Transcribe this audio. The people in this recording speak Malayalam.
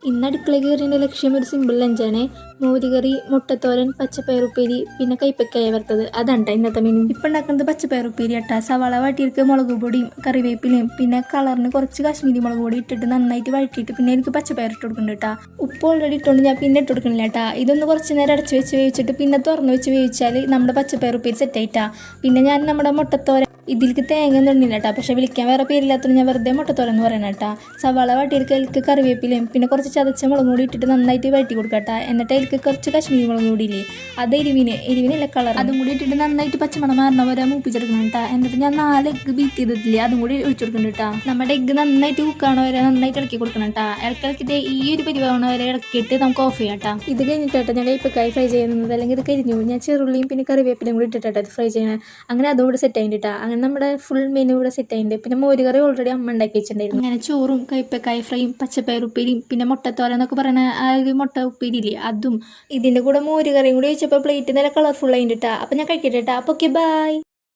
ഇന്ന് അടുക്കളയിൽ കയറിയതിൻ്റെ ലക്ഷ്യം ഒരു സിമ്പിൾ ലഞ്ചാണ്. മോരുകറി, മുട്ടത്തോരൻ, പച്ചപ്പയറുപ്പേരി, പിന്നെ കൈപ്പക്കായ വറുത്തത്. അതാണ് ഇന്നത്തെ മെനു. ഇപ്പം ഉണ്ടാക്കുന്നത് പച്ചപ്പയറുപ്പേരി ആട്ടാ. സവാള വഴറ്റിയിട്ട് മുളക് പൊടിയും കറിവേപ്പിലയും പിന്നെ കളറിന് കുറച്ച് കാശ്മീരി മുളക് പൊടി ഇട്ടിട്ട് നന്നായിട്ട് വഴറ്റിയിട്ട് പിന്നെ എനിക്ക് പച്ചപ്പയർ ഇട്ട് കൊടുക്കുന്നുണ്ട് കേട്ടോ. ഉപ്പ് ഓൾറെഡി ഇട്ടുകൊണ്ട് ഞാൻ പിന്നെ ഇട്ട് കൊടുക്കണില്ല കേട്ടോ. ഇതൊന്ന് കുറച്ച് നേരം അടച്ച് വെച്ച് വേവിച്ചിട്ട് പിന്നെ തുറന്ന് വെച്ച് വേവിച്ചാൽ നമ്മുടെ പച്ചപ്പയറുപ്പേരി സെറ്റായിട്ടാ. പിന്നെ ഞാൻ നമ്മുടെ മുട്ടത്തോരൻ ഇതിലേക്ക് തേങ്ങ ഒന്നും കേട്ടോ. പക്ഷേ വിളിക്കാൻ വേറെ പേരില്ലാത്തത് ഞാൻ വെറുതെ മുട്ടത്തോരൻ എന്ന് പറയണം കേട്ടോ. സവാള വഴറ്റിയിട്ട് അതിലേക്ക് കറിവേപ്പിലയും പിന്നെ കുറച്ച് ചതച്ച മുളക് കൂടി ഇട്ടിട്ട് നന്നായിട്ട് വഴറ്റി കൊടുക്കട്ടെ. എന്നിട്ട് അതിലേക്ക് കുറച്ച് കാശ്മീരി മുളക് കൂടി ഇല്ലേ, അത് എരിവിനല്ല കളർ, അതും കൂടി ഇട്ടിട്ട് നന്നായിട്ട് പച്ചമണം മാറണ വരെ മൂപ്പിച്ചെടുക്കണം കേട്ടോ. എന്നിട്ട് ഞാൻ 4 എഗ്ഗ് ബീറ്റ് ചെയ്തിട്ടില്ലേ, അതും കൂടി ഒഴിച്ചു കൊടുക്കണം കേട്ടോ. നമ്മുടെ എഗ്ഗ് നന്നായിട്ട് കുക്കാണ വരെ നന്നായിട്ട് ഇളക്കി കൊടുക്കണം കേട്ടോ. ഇളക്കിയിട്ട് ഈ ഒരു പരിവാവണ വരെ ഇളക്കിയിട്ട് നമുക്ക് ഓഫ് ചെയ്യാം കേട്ടോ. ഇത് കഴിഞ്ഞിട്ടാട്ടോ ഞാൻ കൈപ്പക്കായി ഫ്രൈ ചെയ്യുന്നത്. അല്ലെങ്കിൽ ഇത് കരിഞ്ഞു ഞാൻ ചെറുള്ളിയും പിന്നെ കറിവേപ്പിലയും കൂടി ഇട്ടിട്ടാണ് ഇത് ഫ്രൈ ചെയ്യണത്. അങ്ങനെ അതും കൂടി സെറ്റ് ആയിട്ട് കേട്ടോ. അങ്ങനെ നമ്മുടെ ഫുൾ മെനു ഇവിടെ സെറ്റ് ആയിട്ടുണ്ട്. പിന്നെ മോരുകറി ഓൾറെഡി അമ്മ ഉണ്ടാക്കി വെച്ചിട്ടുണ്ടായിരുന്നു. അങ്ങനെ ചോറും കൈപ്പക്കായ ഫ്രൈയും പച്ചപ്പയർ ഉപ്പേരിയും പിന്നെ മുട്ടത്തോര എന്നൊക്കെ പറയുന്ന ആ ഒരു മുട്ട ഉപ്പേരിയില്ലേ അതും ഇതിൻ്റെ കൂടെ മോരുകറിയും കൂടി വെച്ചപ്പോൾ പ്ലേറ്റ് നല്ല കളർഫുൾ ആയിട്ട് കേട്ടോ. അപ്പം ഞാൻ കഴിക്കട്ടെ കേട്ടോ. അപ്പോൾ ഓക്കെ ബൈ.